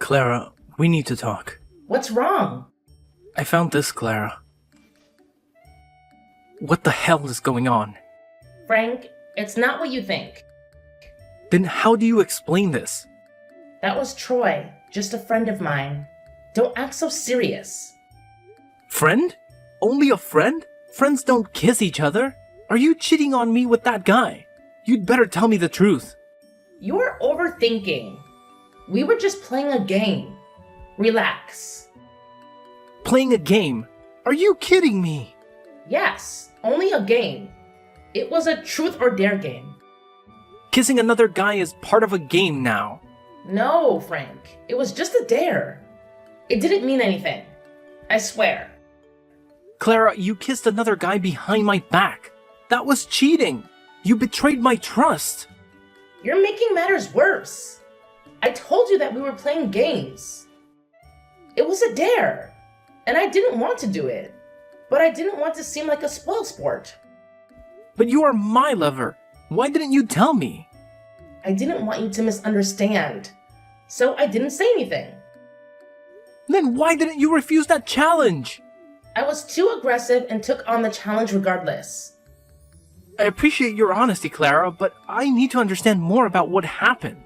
Clara, we need to talk. What's wrong? I found this, Clara. What the hell is going on? Frank, it's not what you think. Then how do you explain this? That was Troy, just a friend of mine. Don't act so serious. Friend? Only a friend? Friends don't kiss each other. Are you cheating on me with that guy? You'd better tell me the truth. You're overthinking. We were just playing a game. Relax. Playing a game? Are you kidding me? Yes, only a game. It was a truth or dare game. Kissing another guy is part of a game now. No, Frank. It was just a dare. It didn't mean anything. I swear. Clara, you kissed another guy behind my back. That was cheating. You betrayed my trust. You're making matters worse. I told you that we were playing games. It was a dare, and I didn't want to do it, but I didn't want to seem like a spoilsport. But you are my lover. Why didn't you tell me? I didn't want you to misunderstand, so I didn't say anything. Then why didn't you refuse that challenge? I was too aggressive and took on the challenge regardless. I appreciate your honesty, Clara, but I need to understand more about what happened.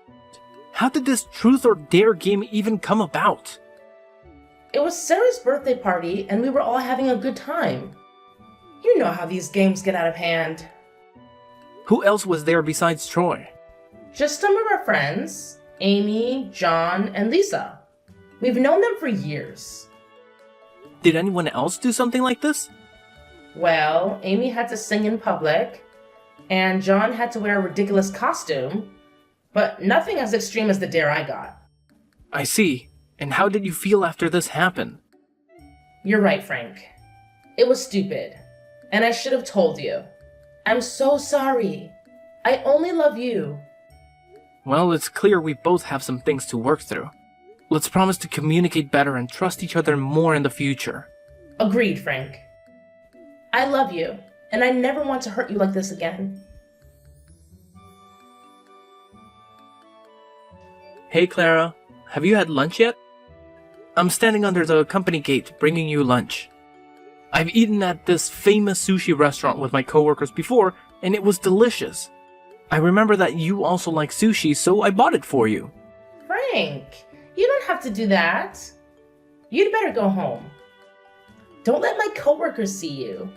How did this truth or dare game even come about? It was Sarah's birthday party, and we were all having a good time. You know how these games get out of hand. Who else was there besides Troy? Just some of our friends, Amy, John, and Lisa. We've known them for years. Did anyone else do something like this? Well, Amy had to sing in public, and John had to wear a ridiculous costume, but nothing as extreme as the dare I got. I see. And how did you feel after this happened? You're right, Frank. It was stupid, and I should have told you. I'm so sorry. I only love you. Well, it's clear we both have some things to work through. Let's promise to communicate better and trust each other more in the future. Agreed, Frank. I love you, and I never want to hurt you like this again. Hey, Clara. Have you had lunch yet? I'm standing under the company gate bringing you lunch. I've eaten at this famous sushi restaurant with my coworkers before, and it was delicious. I remember that you also like sushi, so I bought it for you. Frank, you don't have to do that. You'd better go home. Don't let my coworkers see you.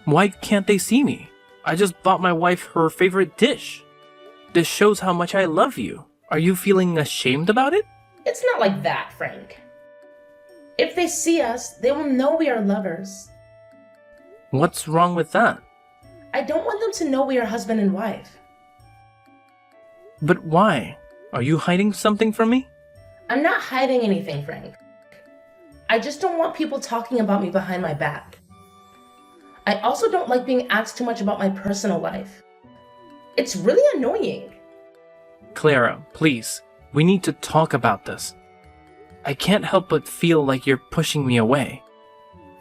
Why can't they see me? I just bought my wife her favorite dish. This shows how much I love you. Are you feeling ashamed about it? It's not like that, Frank. If they see us, they will know we are lovers. What's wrong with that? I don't want them to know we are husband and wife. But why? Are you hiding something from me? I'm not hiding anything, Frank. I just don't want people talking about me behind my back. I also don't like being asked too much about my personal life. It's really annoying. Clara, please. We need to talk about this. I can't help but feel like you're pushing me away.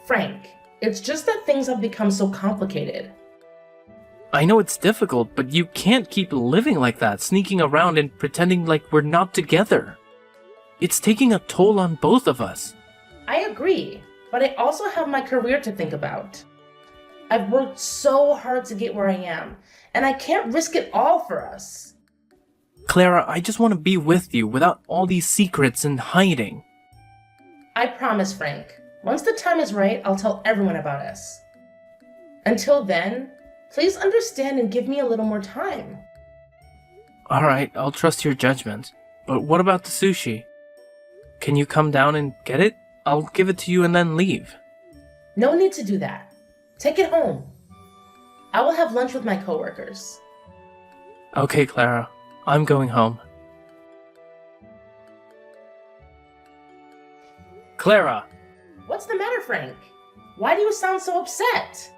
Frank, it's just that things have become so complicated. I know it's difficult, but you can't keep living like that, sneaking around and pretending like we're not together. It's taking a toll on both of us. I agree, but I also have my career to think about. I've worked so hard to get where I am, and I can't risk it all for us. Clara, I just want to be with you without all these secrets and hiding. I promise, Frank. Once the time is right, I'll tell everyone about us. Until then, please understand and give me a little more time. Alright, I'll trust your judgment. But what about the sushi? Can you come down and get it? I'll give it to you and then leave. No need to do that. Take it home. I will have lunch with my coworkers. Okay, Clara. I'm going home. Clara! What's the matter, Frank? Why do you sound so upset?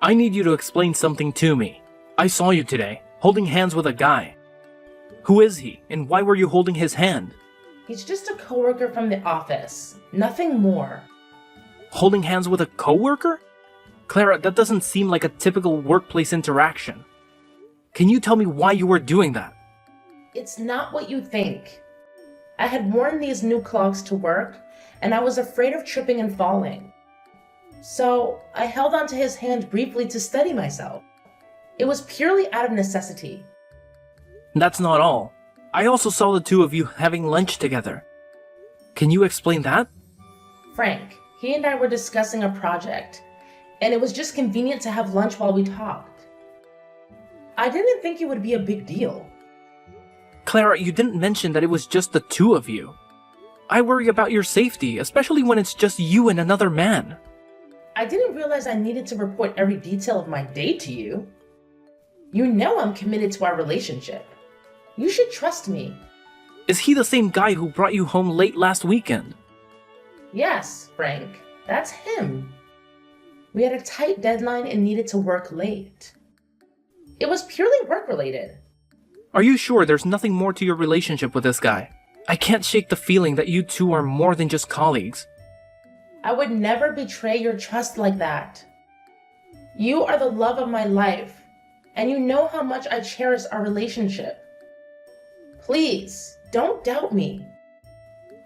I need you to explain something to me. I saw you today, holding hands with a guy. Who is he, and why were you holding his hand? He's just a coworker from the office. Nothing more. Holding hands with a coworker? Clara, that doesn't seem like a typical workplace interaction. Can you tell me why you were doing that? It's not what you think. I had worn these new clogs to work, and I was afraid of tripping and falling. So I held onto his hand briefly to steady myself. It was purely out of necessity. That's not all. I also saw the two of you having lunch together. Can you explain that? Frank, he and I were discussing a project, and it was just convenient to have lunch while we talked. I didn't think it would be a big deal. Clara, you didn't mention that it was just the two of you. I worry about your safety, especially when it's just you and another man. I didn't realize I needed to report every detail of my day to you. You know I'm committed to our relationship. You should trust me. Is he the same guy who brought you home late last weekend? Yes, Frank, that's him. We had a tight deadline and needed to work late. It was purely work-related. Are you sure there's nothing more to your relationship with this guy? I can't shake the feeling that you two are more than just colleagues. I would never betray your trust like that. You are the love of my life, and you know how much I cherish our relationship. Please, don't doubt me.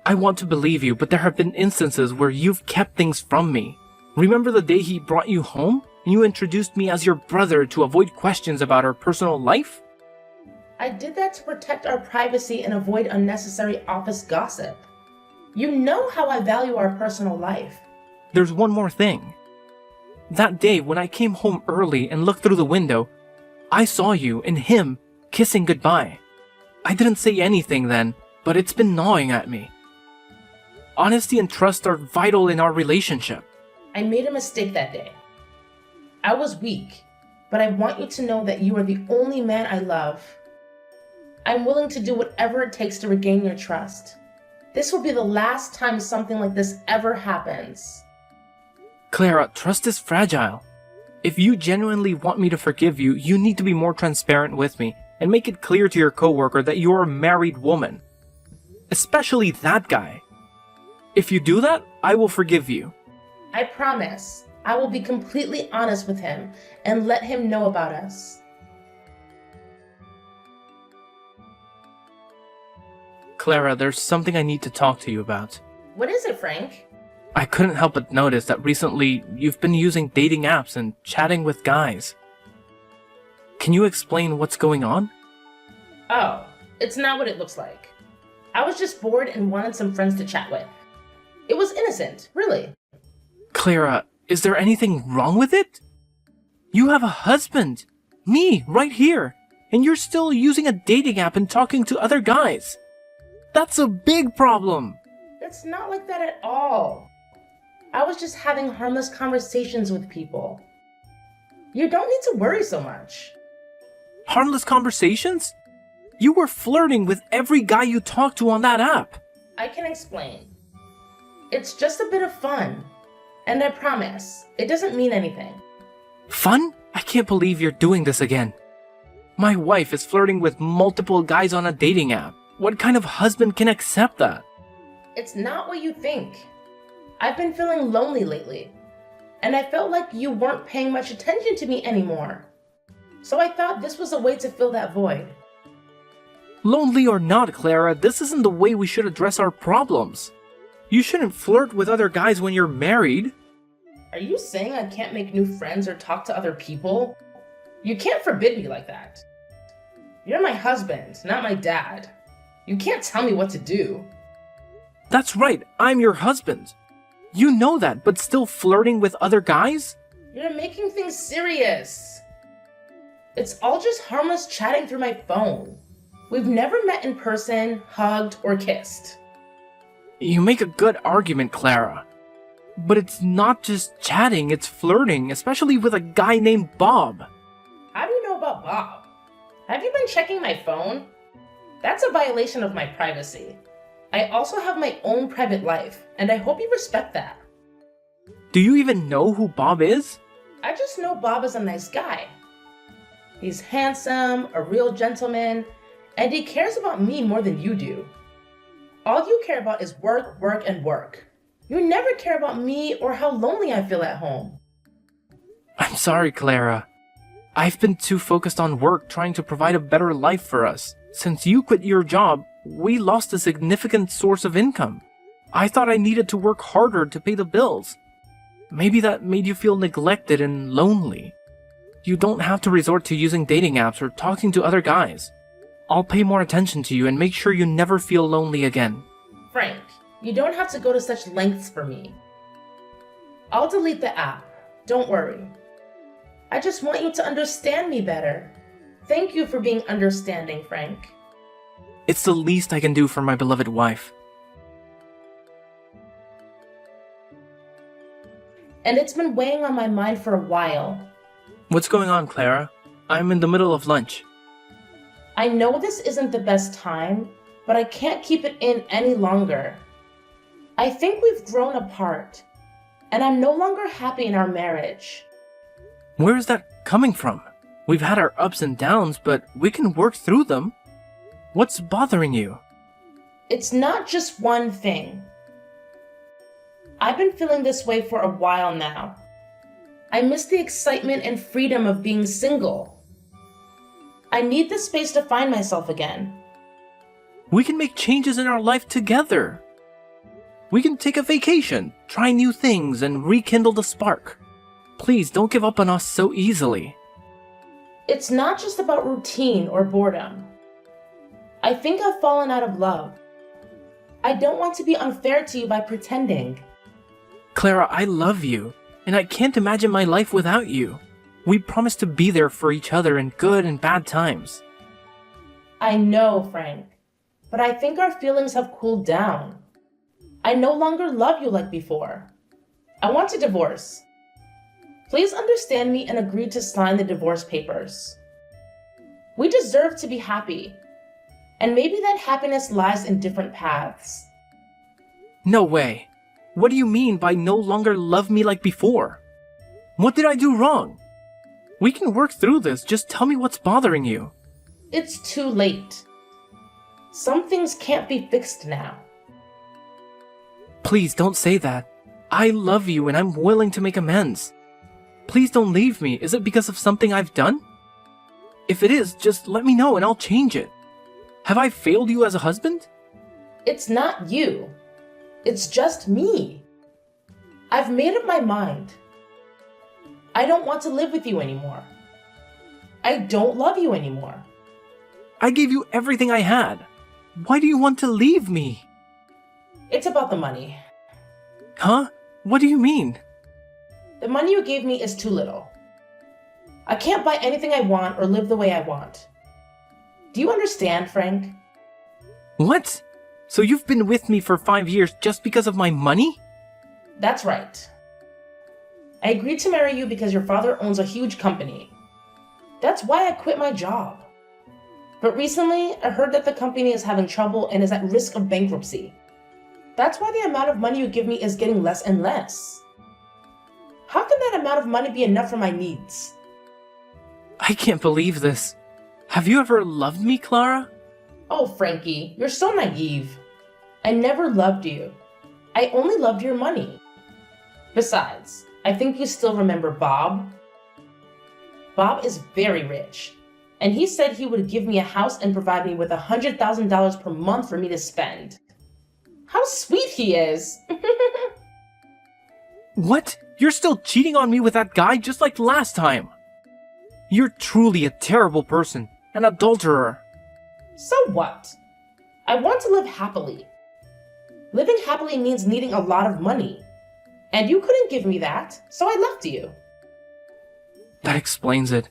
I want to believe you, but there have been instances where you've kept things from me. Remember the day he brought you home? And you introduced me as your brother to avoid questions about our personal life? I did that to protect our privacy and avoid unnecessary office gossip. You know how I value our personal life. There's one more thing. That day when I came home early and looked through the window, I saw you and him kissing goodbye. I didn't say anything then, but it's been gnawing at me. Honesty and trust are vital in our relationship. I made a mistake that day. I was weak, but I want you to know that you are the only man I love. I'm willing to do whatever it takes to regain your trust. This will be the last time something like this ever happens. Clara, trust is fragile. If you genuinely want me to forgive you, you need to be more transparent with me and make it clear to your coworker that you're a married woman. Especially that guy. If you do that, I will forgive you. I promise. I will be completely honest with him and let him know about us. Clara, there's something I need to talk to you about. What is it, Frank? I couldn't help but notice that recently you've been using dating apps and chatting with guys. Can you explain what's going on? Oh, it's not what it looks like. I was just bored and wanted some friends to chat with. It was innocent, really. Clara, is there anything wrong with it? You have a husband, me, right here, and you're still using a dating app and talking to other guys. That's a big problem. It's not like that at all. I was just having harmless conversations with people. You don't need to worry so much. Harmless conversations? You were flirting with every guy you talked to on that app. I can explain. It's just a bit of fun. And I promise, it doesn't mean anything. Fun? I can't believe you're doing this again. My wife is flirting with multiple guys on a dating app. What kind of husband can accept that? It's not what you think. I've been feeling lonely lately, and I felt like you weren't paying much attention to me anymore. So I thought this was a way to fill that void. Lonely or not, Clara, this isn't the way we should address our problems. You shouldn't flirt with other guys when you're married. Are you saying I can't make new friends or talk to other people? You can't forbid me like that. You're my husband, not my dad. You can't tell me what to do. That's right, I'm your husband. You know that, but still flirting with other guys? You're making things serious. It's all just harmless chatting through my phone. We've never met in person, hugged, or kissed. You make a good argument, Clara. But it's not just chatting, it's flirting, especially with a guy named Bob. How do you know about Bob? Have you been checking my phone? That's a violation of my privacy. I also have my own private life, and I hope you respect that. Do you even know who Bob is? I just know Bob is a nice guy. He's handsome, a real gentleman, and he cares about me more than you do. All you care about is work, work, and work. You never care about me or how lonely I feel at home. I'm sorry, Clara. I've been too focused on work trying to provide a better life for us. Since you quit your job, we lost a significant source of income. I thought I needed to work harder to pay the bills. Maybe that made you feel neglected and lonely. You don't have to resort to using dating apps or talking to other guys. I'll pay more attention to you and make sure you never feel lonely again. Frank, you don't have to go to such lengths for me. I'll delete the app. Don't worry. I just want you to understand me better. Thank you for being understanding, Frank. It's the least I can do for my beloved wife. And it's been weighing on my mind for a while. What's going on, Clara? I'm in the middle of lunch. I know this isn't the best time, but I can't keep it in any longer. I think we've grown apart, and I'm no longer happy in our marriage. Where is that coming from? We've had our ups and downs, but we can work through them. What's bothering you? It's not just one thing. I've been feeling this way for a while now. I miss the excitement and freedom of being single. I need the space to find myself again. We can make changes in our life together. We can take a vacation, try new things, and rekindle the spark. Please don't give up on us so easily. It's not just about routine or boredom. I think I've fallen out of love. I don't want to be unfair to you by pretending. Clara, I love you, and I can't imagine my life without you. We promised to be there for each other in good and bad times. I know, Frank, but I think our feelings have cooled down. I no longer love you like before. I want a divorce. Please understand me and agree to sign the divorce papers. We deserve to be happy, and maybe that happiness lies in different paths. No way. What do you mean by no longer love me like before? What did I do wrong? We can work through this, just tell me what's bothering you. It's too late. Some things can't be fixed now. Please don't say that. I love you and I'm willing to make amends. Please don't leave me. Is it because of something I've done? If it is, just let me know and I'll change it. Have I failed you as a husband? It's not you. It's just me. I've made up my mind. I don't want to live with you anymore. I don't love you anymore. I gave you everything I had. Why do you want to leave me? It's about the money. Huh? What do you mean? The money you gave me is too little. I can't buy anything I want or live the way I want. Do you understand, Frank? What? So you've been with me for 5 years just because of my money? That's right. I agreed to marry you because your father owns a huge company. That's why I quit my job. But recently, I heard that the company is having trouble and is at risk of bankruptcy. That's why the amount of money you give me is getting less and less. How can that amount of money be enough for my needs? I can't believe this. Have you ever loved me, Clara? Oh, Frankie, you're so naive. I never loved you. I only loved your money. Besides, I think you still remember Bob. Bob is very rich, and he said he would give me a house and provide me with $100,000 per month for me to spend. How sweet he is! What? You're still cheating on me with that guy just like last time? You're truly a terrible person, an adulterer. So what? I want to live happily. Living happily means needing a lot of money. And you couldn't give me that, so I left you. That explains it.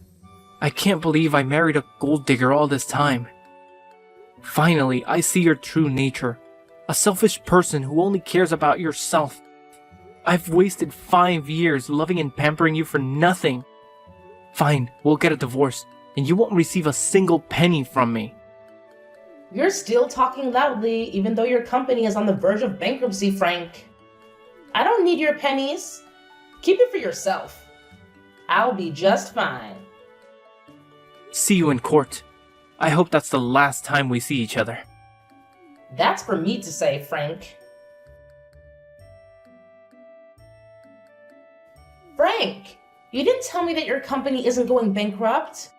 I can't believe I married a gold digger all this time. Finally, I see your true nature. A selfish person who only cares about yourself. I've wasted 5 years loving and pampering you for nothing. Fine, we'll get a divorce, and you won't receive a single penny from me. You're still talking loudly, even though your company is on the verge of bankruptcy, Frank. I don't need your pennies. Keep it for yourself. I'll be just fine. See you in court. I hope that's the last time we see each other. That's for me to say, Frank. Frank, you didn't tell me that your company isn't going bankrupt.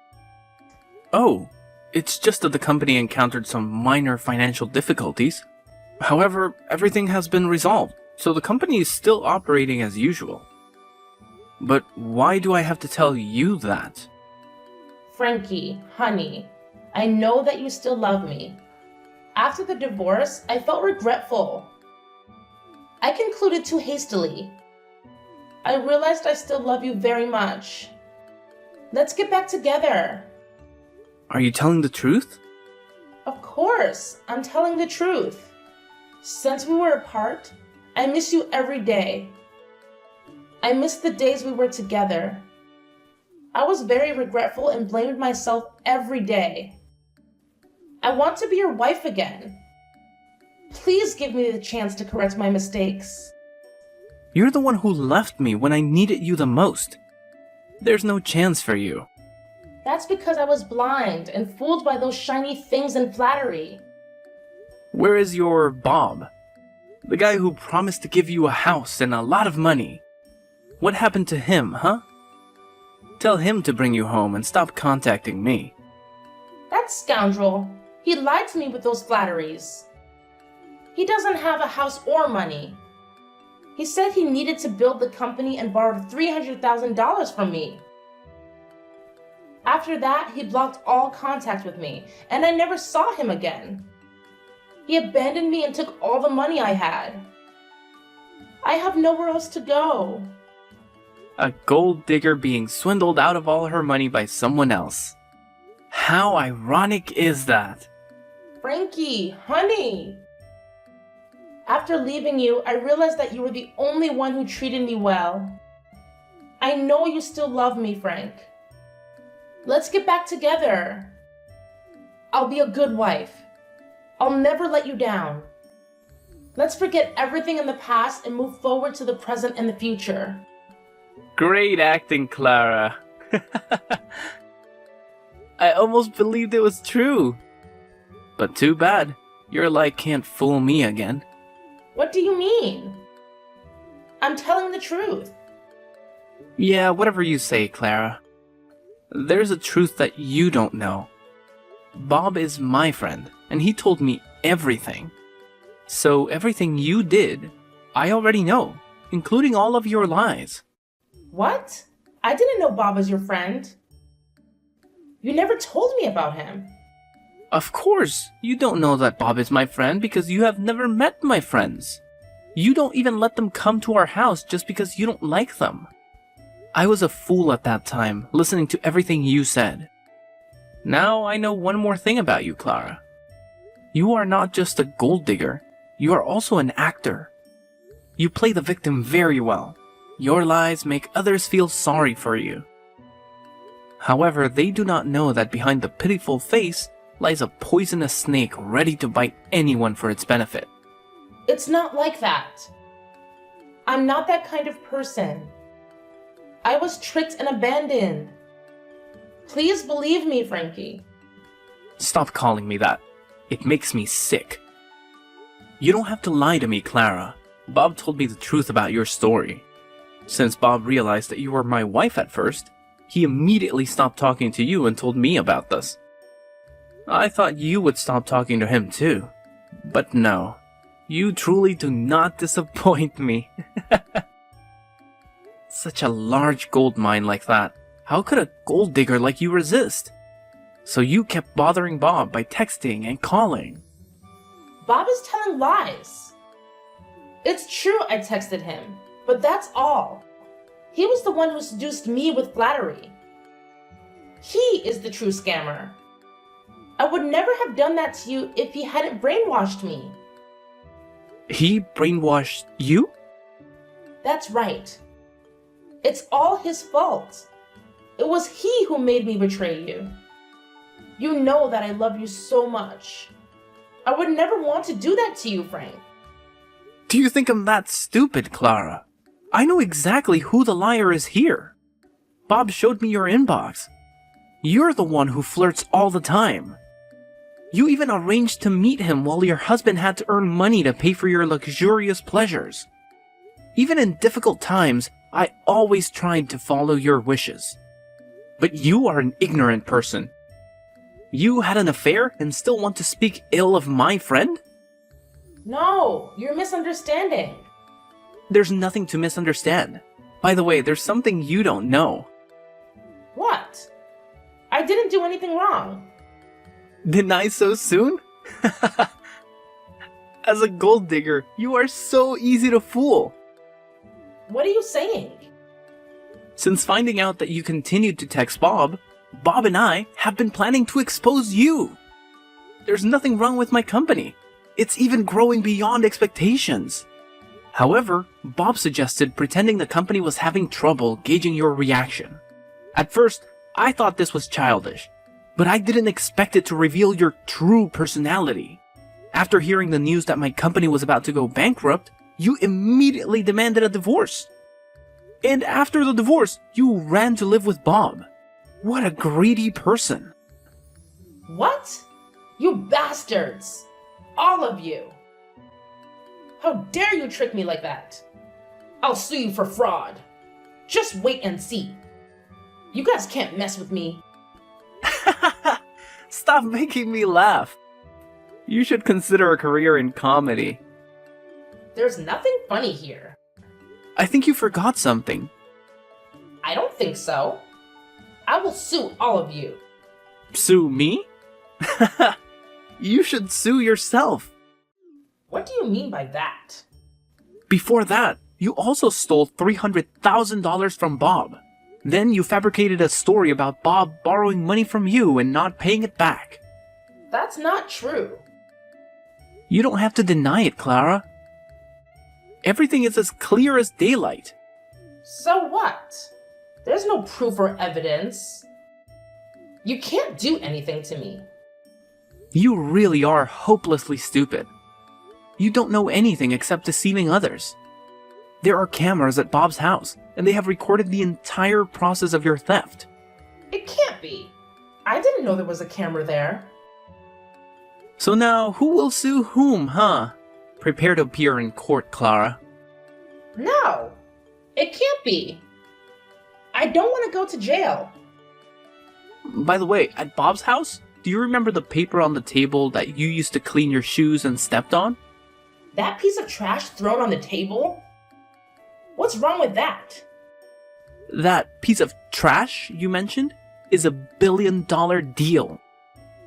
Oh, It's just that the company encountered some minor financial difficulties. However, everything has been resolved, so the company is still operating as usual. But why do I have to tell you that? Frankie, honey, I know that you still love me. After the divorce, I felt regretful. I concluded too hastily. I realized I still love you very much. Let's get back together. Are you telling the truth? Of course, I'm telling the truth. Since we were apart, I miss you every day. I miss the days we were together. I was very regretful and blamed myself every day. I want to be your wife again. Please give me the chance to correct my mistakes. You're the one who left me when I needed you the most. There's no chance for you. That's because I was blind and fooled by those shiny things and flattery. Where is your Bob? The guy who promised to give you a house and a lot of money. What happened to him, huh? Tell him to bring you home and stop contacting me. That scoundrel. He lied to me with those flatteries. He doesn't have a house or money. He said he needed to build the company and borrowed $300,000 from me. After that, he blocked all contact with me, and I never saw him again. He abandoned me and took all the money I had. I have nowhere else to go. A gold digger being swindled out of all her money by someone else. How ironic is that? Frankie, honey. After leaving you, I realized that you were the only one who treated me well. I know you still love me, Frank. Let's get back together. I'll be a good wife. I'll never let you down. Let's forget everything in the past and move forward to the present and the future. Great acting, Clara. I almost believed it was true. But too bad. Your lie can't fool me again. What do you mean? I'm telling the truth. Yeah, whatever you say, Clara. There's a truth that you don't know. Bob is my friend, and he told me everything. So everything you did, I already know, including all of your lies. What? I didn't know Bob was your friend. You never told me about him. Of course, you don't know that Bob is my friend because you have never met my friends. You don't even let them come to our house just because you don't like them. I was a fool at that time, listening to everything you said. Now I know one more thing about you, Clara. You are not just a gold digger, you are also an actor. You play the victim very well. Your lies make others feel sorry for you. However, they do not know that behind the pitiful face lies a poisonous snake ready to bite anyone for its benefit. It's not like that. I'm not that kind of person. I was tricked and abandoned. Please believe me, Frankie. Stop calling me that. It makes me sick. You don't have to lie to me, Clara. Bob told me the truth about your story. Since Bob realized that you were my wife at first, he immediately stopped talking to you and told me about this. I thought you would stop talking to him too. But no. You truly do not disappoint me. Such a large gold mine like that. How could a gold digger like you resist? So you kept bothering Bob by texting and calling. Bob is telling lies. It's true I texted him, but that's all. He was the one who seduced me with flattery. He is the true scammer. I would never have done that to you if he hadn't brainwashed me. He brainwashed you? That's right. It's all his fault. It was he who made me betray you. You know that I love you so much. I would never want to do that to you, Frank. Do you think I'm that stupid, Clara? I know exactly who the liar is here. Bob showed me your inbox. You're the one who flirts all the time. You even arranged to meet him while your husband had to earn money to pay for your luxurious pleasures. Even in difficult times, I always tried to follow your wishes. But you are an ignorant person. You had an affair and still want to speak ill of my friend? No, you're misunderstanding. There's nothing to misunderstand. By the way, there's something you don't know. What? I didn't do anything wrong. Deny so soon? As a gold digger, you are so easy to fool. What are you saying? Since finding out that you continued to text Bob, Bob and I have been planning to expose you. There's nothing wrong with my company. It's even growing beyond expectations. However, Bob suggested pretending the company was having trouble gauging your reaction. At first, I thought this was childish, but I didn't expect it to reveal your true personality. After hearing the news that my company was about to go bankrupt, you immediately demanded a divorce. And after the divorce, you ran to live with Bob. What a greedy person. What? You bastards! All of you! How dare you trick me like that? I'll sue you for fraud. Just wait and see. You guys can't mess with me. Stop making me laugh. You should consider a career in comedy. There's nothing funny here. I think you forgot something. I don't think so. I will sue all of you. Sue me? You should sue yourself. What do you mean by that? Before that, you also stole $300,000 from Bob. Then you fabricated a story about Bob borrowing money from you and not paying it back. That's not true. You don't have to deny it, Clara. Everything is as clear as daylight. So what? There's no proof or evidence. You can't do anything to me. You really are hopelessly stupid. You don't know anything except deceiving others. There are cameras at Bob's house, and they have recorded the entire process of your theft. It can't be. I didn't know there was a camera there. So now, who will sue whom, huh? Prepare to appear in court, Clara. No, it can't be. I don't want to go to jail. By the way, at Bob's house, do you remember the paper on the table that you used to clean your shoes and stepped on? That piece of trash thrown on the table? What's wrong with that? That piece of trash you mentioned is a $1 billion deal.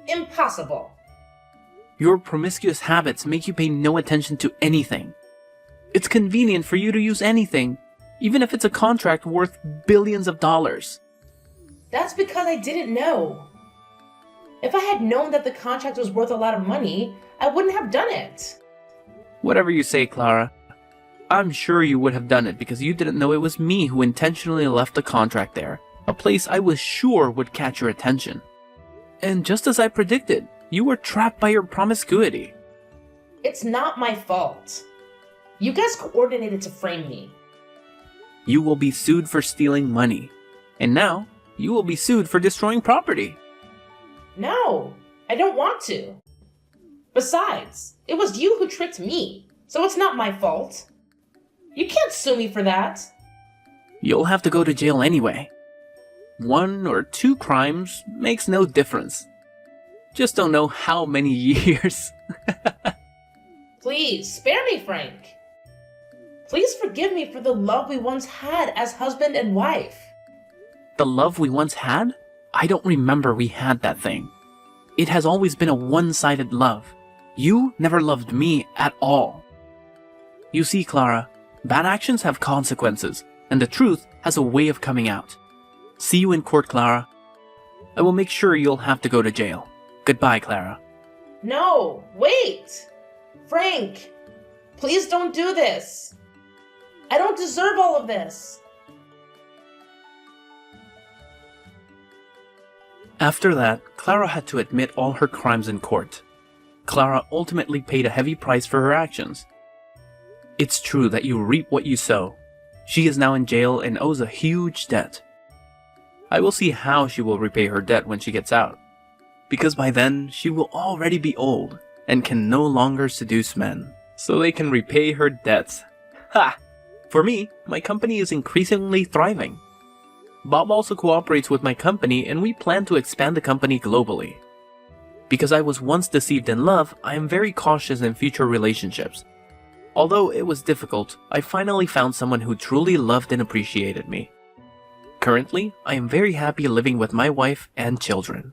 Impossible. Your promiscuous habits make you pay no attention to anything. It's convenient for you to use anything, even if it's a contract worth billions of dollars. That's because I didn't know. If I had known that the contract was worth a lot of money, I wouldn't have done it. Whatever you say, Clara. I'm sure you would have done it because you didn't know it was me who intentionally left the contract there, a place I was sure would catch your attention. And just as I predicted, you were trapped by your promiscuity. It's not my fault. You guys coordinated to frame me. You will be sued for stealing money. And now, you will be sued for destroying property. No, I don't want to. Besides, it was you who tricked me, so it's not my fault. You can't sue me for that. You'll have to go to jail anyway. 1 or 2 crimes makes no difference. Just don't know how many years. Please, spare me, Frank. Please forgive me for the love we once had as husband and wife. The love we once had? I don't remember we had that thing. It has always been a one-sided love. You never loved me at all. You see, Clara, bad actions have consequences, and the truth has a way of coming out. See you in court, Clara. I will make sure you'll have to go to jail. Goodbye, Clara. No, wait! Frank, please don't do this. I don't deserve all of this. After that, Clara had to admit all her crimes in court. Clara ultimately paid a heavy price for her actions. It's true that you reap what you sow. She is now in jail and owes a huge debt. I will see how she will repay her debt when she gets out, because by then she will already be old and can no longer seduce men, so they can repay her debts. Ha! For me, my company is increasingly thriving. Bob also cooperates with my company and we plan to expand the company globally. Because I was once deceived in love, I am very cautious in future relationships. Although it was difficult, I finally found someone who truly loved and appreciated me. Currently, I am very happy living with my wife and children.